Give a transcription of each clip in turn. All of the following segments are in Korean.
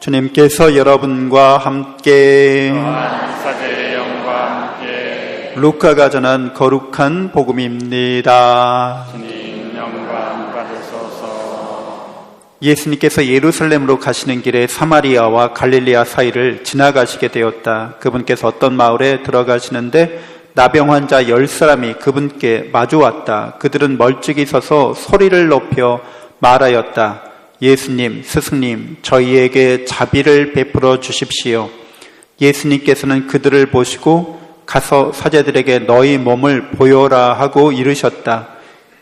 주님께서 여러분과 함께 사제의 영과 함께 루카가 전한 거룩한 복음입니다. 주님 영광 받으소서. 예수님께서 예루살렘으로 가시는 길에 사마리아와 갈릴리아 사이를 지나가시게 되었다. 그분께서 어떤 마을에 들어가시는데 나병 환자 10사람이 그분께 마주왔다. 그들은 멀찍이 서서 소리를 높여 말하였다. 예수님, 스승님, 저희에게 자비를 베풀어 주십시오. 예수님께서는 그들을 보시고 가서 사제들에게 너희 몸을 보여라 하고 이르셨다.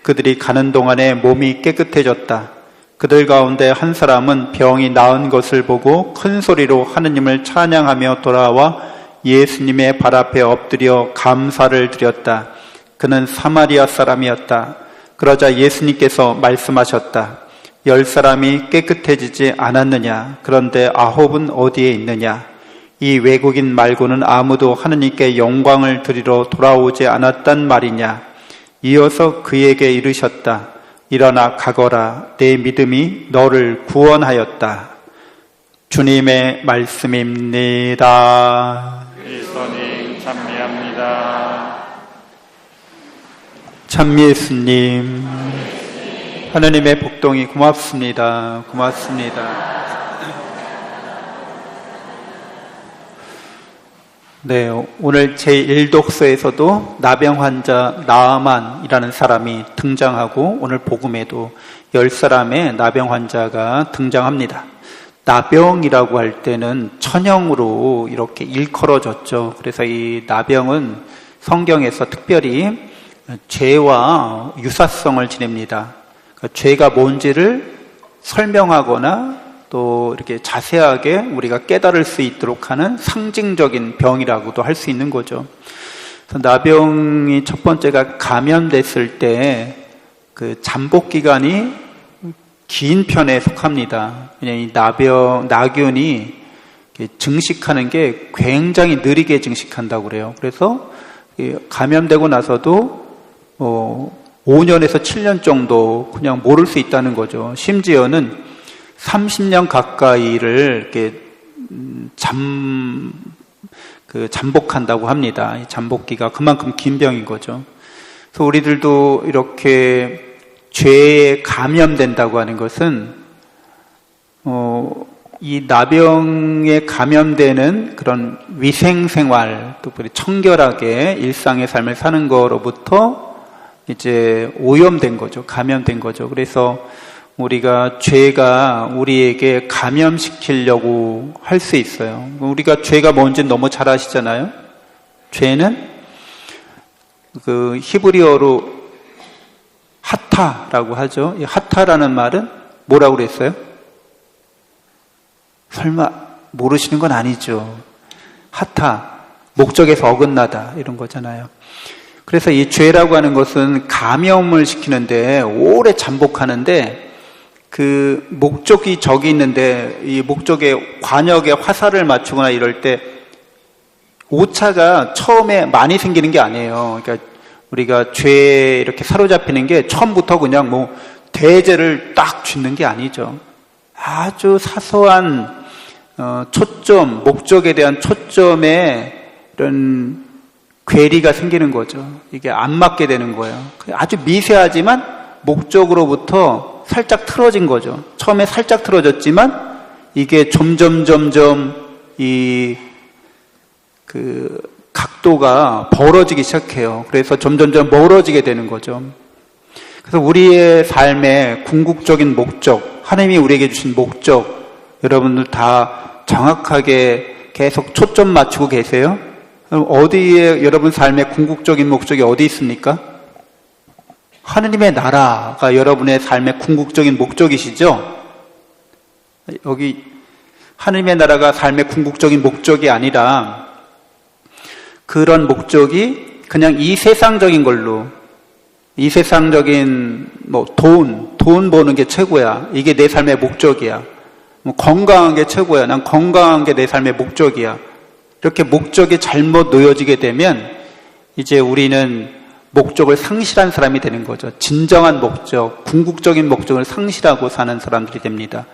그들이 가는 동안에 몸이 깨끗해졌다. 그들 가운데 한 사람은 병이 나은 것을 보고 큰 소리로 하느님을 찬양하며 돌아와 예수님의 발 앞에 엎드려 감사를 드렸다. 그는 사마리아 사람이었다. 그러자 예수님께서 말씀하셨다. 10사람이 깨끗해지지 않았느냐? 그런데 9은 어디에 있느냐? 이 외국인 말고는 아무도 하느님께 영광을 드리러 돌아오지 않았단 말이냐? 이어서 그에게 이르셨다. 일어나 가거라. 내 믿음이 너를 구원하였다. 주님의 말씀입니다. 그리스도님 찬미합니다. 참 예수님, 하나님의 복동이 고맙습니다. 고맙습니다. 네, 오늘 제1독서에서도 나병 환자 나아만이라는 사람이 등장하고 오늘 복음에도 10사람의 나병 환자가 등장합니다. 나병이라고 할 때는 천형으로 이렇게 일컬어졌죠. 그래서 이 나병은 성경에서 특별히 죄와 유사성을 지닙니다. 그러니까 죄가 뭔지를 설명하거나 또 이렇게 자세하게 우리가 깨달을 수 있도록 하는 상징적인 병이라고도 할 수 있는 거죠. 그래서 나병이 첫 번째가 감염됐을 때 그 잠복 기간이 긴 편에 속합니다. 그냥 이 나균이 증식하는 게 굉장히 느리게 증식한다고 그래요. 그래서 감염되고 나서도 5년에서 7년 정도 그냥 모를 수 있다는 거죠. 심지어는 30년 가까이를 이렇게 잠복한다고 합니다. 이 잠복기가 그만큼 긴 병인 거죠. 그래서 우리들도 이렇게 죄에 감염된다고 하는 것은 이 나병에 감염되는 그런 위생생활, 특별히 청결하게 일상의 삶을 사는 거로부터 이제 오염된 거죠. 감염된 거죠. 그래서 우리가 죄가 우리에게 감염시키려고 할 수 있어요. 우리가 죄가 뭔지 너무 잘 아시잖아요. 죄는 그 히브리어로 하타라고 하죠. 이 하타라는 말은 뭐라고 그랬어요? 설마 모르시는 건 아니죠. 하타, 목적에서 어긋나다 이런 거잖아요. 그래서 이 죄라고 하는 것은 감염을 시키는데 오래 잠복하는데 그 목적이 저기 있는데 이 목적에 관역에 화살을 맞추거나 이럴 때 오차가 처음에 많이 생기는 게 아니에요. 그러니까 우리가 죄에 이렇게 사로잡히는 게 처음부터 그냥 뭐 대죄를 딱 짓는 게 아니죠. 아주 사소한 초점, 목적에 대한 초점에 이런 괴리가 생기는 거죠. 이게 안 맞게 되는 거예요. 아주 미세하지만 목적으로부터 살짝 틀어진 거죠. 처음에 살짝 틀어졌지만 이게 점점 이 각도가 벌어지기 시작해요. 그래서 점점 멀어지게 되는 거죠. 그래서 우리의 삶의 궁극적인 목적, 하나님이 우리에게 주신 목적, 여러분들 다 정확하게 계속 초점 맞추고 계세요? 그럼 어디에 여러분 삶의 궁극적인 목적이 어디 있습니까? 하느님의 나라가 여러분의 삶의 궁극적인 목적이시죠? 여기 하느님의 나라가 삶의 궁극적인 목적이 아니라 그런 목적이 그냥 이 세상적인 걸로, 이 세상적인 돈 버는 게 최고야. 이게 내 삶의 목적이야. 건강한 게 최고야. 난 건강한 게 내 삶의 목적이야. 이렇게 목적이 잘못 놓여지게 되면 이제 우리는 목적을 상실한 사람이 되는 거죠. 진정한 목적, 궁극적인 목적을 상실하고 사는 사람들이 됩니다.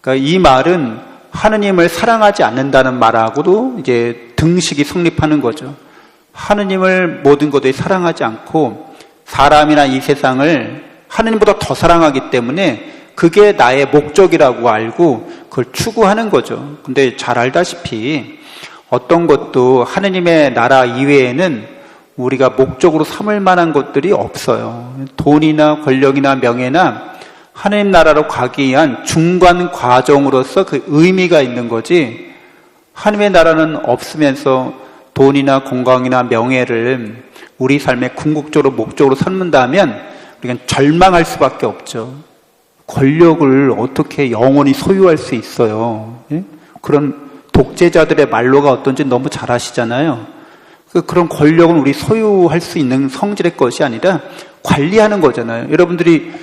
그러니까 이 말은 하느님을 사랑하지 않는다는 말하고도 이제 등식이 성립하는 거죠. 하느님을 모든 것에 사랑하지 않고 사람이나 이 세상을 하느님보다 더 사랑하기 때문에 그게 나의 목적이라고 알고 그걸 추구하는 거죠. 근데 잘 알다시피 어떤 것도 하느님의 나라 이외에는 우리가 목적으로 삼을 만한 것들이 없어요. 돈이나 권력이나 명예나 하느님 나라로 가기 위한 중간 과정으로서 그 의미가 있는 거지, 하느님의 나라는 없으면서 돈이나 건강이나 명예를 우리 삶의 궁극적으로 목적으로 삼는다면 우리가 절망할 수밖에 없죠. 권력을 어떻게 영원히 소유할 수 있어요? 예? 그런 독재자들의 말로가 어떤지 너무 잘 아시잖아요. 그런 권력은 우리 소유할 수 있는 성질의 것이 아니라 관리하는 거잖아요. 여러분들이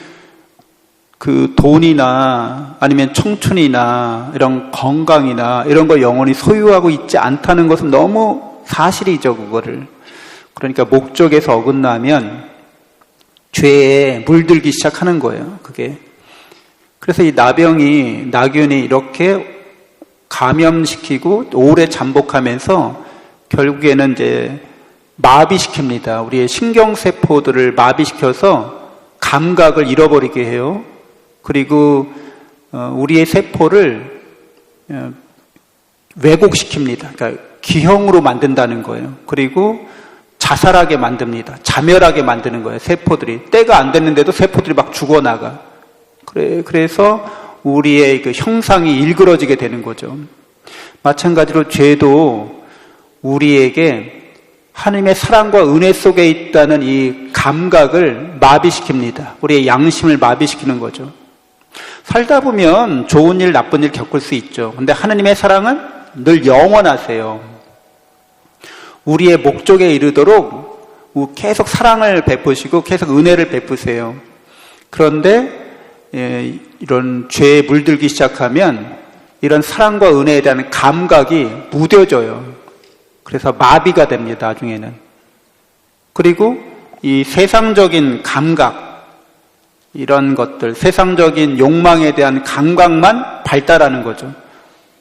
그 돈이나 아니면 청춘이나 이런 건강이나 이런 걸 영원히 소유하고 있지 않다는 것은 너무 사실이죠, 그거를. 그러니까 목적에서 어긋나면 죄에 물들기 시작하는 거예요, 그게. 그래서 이 나균이 이렇게 감염시키고 오래 잠복하면서 결국에는 이제 마비시킵니다. 우리의 신경세포들을 마비시켜서 감각을 잃어버리게 해요. 그리고 우리의 세포를 왜곡시킵니다. 그러니까 기형으로 만든다는 거예요. 그리고 자살하게 만듭니다. 자멸하게 만드는 거예요. 세포들이. 때가 안 됐는데도 세포들이 막 죽어나가. 그래서 우리의 그 형상이 일그러지게 되는 거죠. 마찬가지로 죄도 우리에게 하나님의 사랑과 은혜 속에 있다는 이 감각을 마비시킵니다. 우리의 양심을 마비시키는 거죠. 살다 보면 좋은 일, 나쁜 일 겪을 수 있죠. 근데 하나님의 사랑은 늘 영원하세요. 우리의 목적에 이르도록 계속 사랑을 베푸시고 계속 은혜를 베푸세요. 그런데 이런 죄에 물들기 시작하면 이런 사랑과 은혜에 대한 감각이 무뎌져요. 그래서 마비가 됩니다, 나중에는. 그리고 이 세상적인 감각, 이런 것들, 세상적인 욕망에 대한 감각만 발달하는 거죠.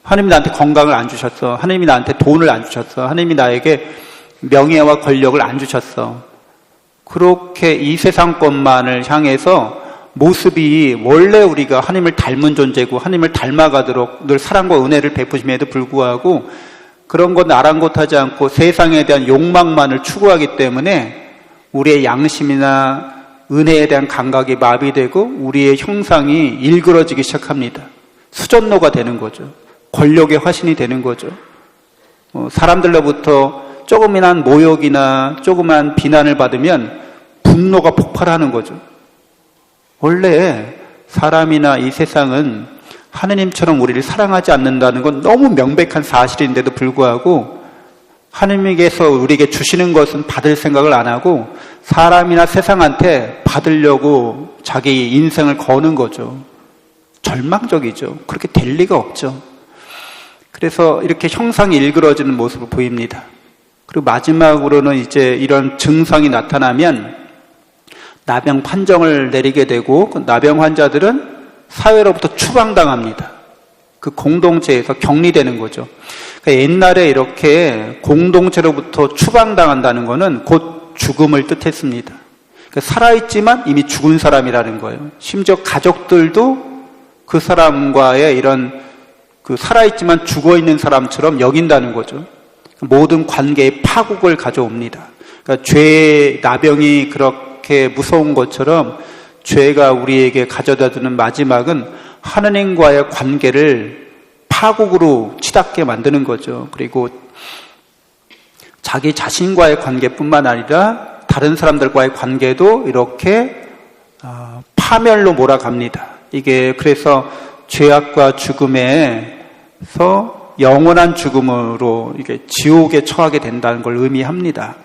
하나님이 나한테 건강을 안 주셨어. 하나님이 나한테 돈을 안 주셨어. 하나님이 나에게 명예와 권력을 안 주셨어. 그렇게 이 세상 것만을 향해서 모습이 원래 우리가 하나님을 닮은 존재고 하나님을 닮아가도록 늘 사랑과 은혜를 베푸심에도 불구하고 그런 건 아랑곳하지 않고 세상에 대한 욕망만을 추구하기 때문에 우리의 양심이나 은혜에 대한 감각이 마비되고 우리의 형상이 일그러지기 시작합니다. 수전노가 되는 거죠. 권력의 화신이 되는 거죠. 사람들로부터 조금이난 모욕이나 조그만 비난을 받으면 분노가 폭발하는 거죠. 원래 사람이나 이 세상은 하느님처럼 우리를 사랑하지 않는다는 건 너무 명백한 사실인데도 불구하고 하느님께서 우리에게 주시는 것은 받을 생각을 안 하고 사람이나 세상한테 받으려고 자기 인생을 거는 거죠. 절망적이죠. 그렇게 될 리가 없죠. 그래서 이렇게 형상이 일그러지는 모습을 보입니다. 그리고 마지막으로는 이제 이런 증상이 나타나면 나병 판정을 내리게 되고 그 나병 환자들은 사회로부터 추방당합니다. 그 공동체에서 격리되는 거죠. 그러니까 옛날에 이렇게 공동체로부터 추방당한다는 것은 곧 죽음을 뜻했습니다. 그러니까 살아있지만 이미 죽은 사람이라는 거예요. 심지어 가족들도 그 사람과의 이런 그 살아있지만 죽어있는 사람처럼 여긴다는 거죠. 모든 관계에 파국을 가져옵니다. 그러니까 죄의 나병이 그렇게 무서운 것처럼 죄가 우리에게 가져다주는 마지막은 하느님과의 관계를 파국으로 치닫게 만드는 거죠. 그리고 자기 자신과의 관계뿐만 아니라 다른 사람들과의 관계도 이렇게 파멸로 몰아갑니다. 이게 그래서 죄악과 죽음에서 영원한 죽음으로 이게 지옥에 처하게 된다는 걸 의미합니다.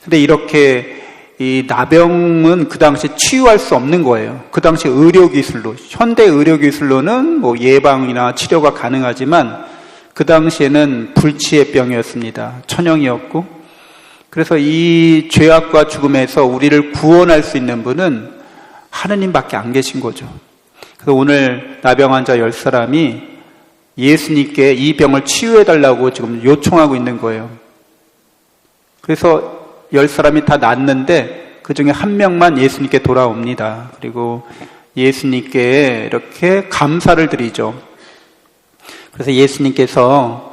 근데 이렇게 이 나병은 그 당시 치유할 수 없는 거예요. 그 당시 의료기술로, 현대 의료기술로는 뭐 예방이나 치료가 가능하지만 그 당시에는 불치의 병이었습니다. 천형이었고. 그래서 이 죄악과 죽음에서 우리를 구원할 수 있는 분은 하느님밖에 안 계신 거죠. 그래서 오늘 나병 환자 10사람이 예수님께 이 병을 치유해달라고 지금 요청하고 있는 거예요. 그래서 10사람이 다 낫는데 그 중에 한 명만 예수님께 돌아옵니다. 그리고 예수님께 이렇게 감사를 드리죠. 그래서 예수님께서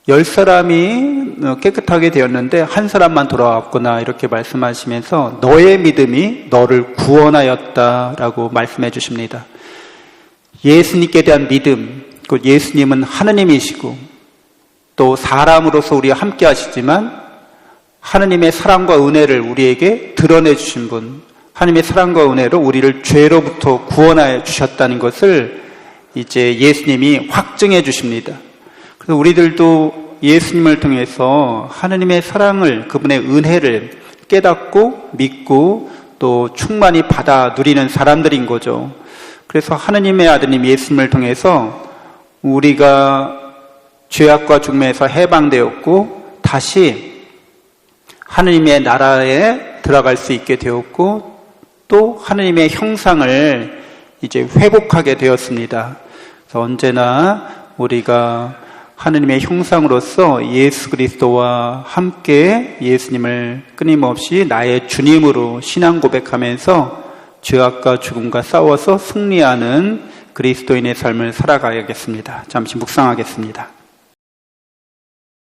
10사람이 깨끗하게 되었는데 한 사람만 돌아왔구나 이렇게 말씀하시면서 너의 믿음이 너를 구원하였다라고 말씀해 주십니다. 예수님께 대한 믿음, 그 예수님은 하느님이시고 또 사람으로서 우리와 함께 하시지만 하느님의 사랑과 은혜를 우리에게 드러내 주신 분, 하느님의 사랑과 은혜로 우리를 죄로부터 구원하여 주셨다는 것을 이제 예수님이 확증해 주십니다. 그래서 우리들도 예수님을 통해서 하느님의 사랑을, 그분의 은혜를 깨닫고 믿고 또 충만히 받아 누리는 사람들인 거죠. 그래서 하느님의 아드님 예수님을 통해서 우리가 죄악과 죽음에서 해방되었고 다시 하느님의 나라에 들어갈 수 있게 되었고 또 하느님의 형상을 이제 회복하게 되었습니다. 그래서 언제나 우리가 하느님의 형상으로서 예수 그리스도와 함께 예수님을 끊임없이 나의 주님으로 신앙 고백하면서 죄악과 죽음과 싸워서 승리하는 그리스도인의 삶을 살아가야겠습니다. 잠시 묵상하겠습니다.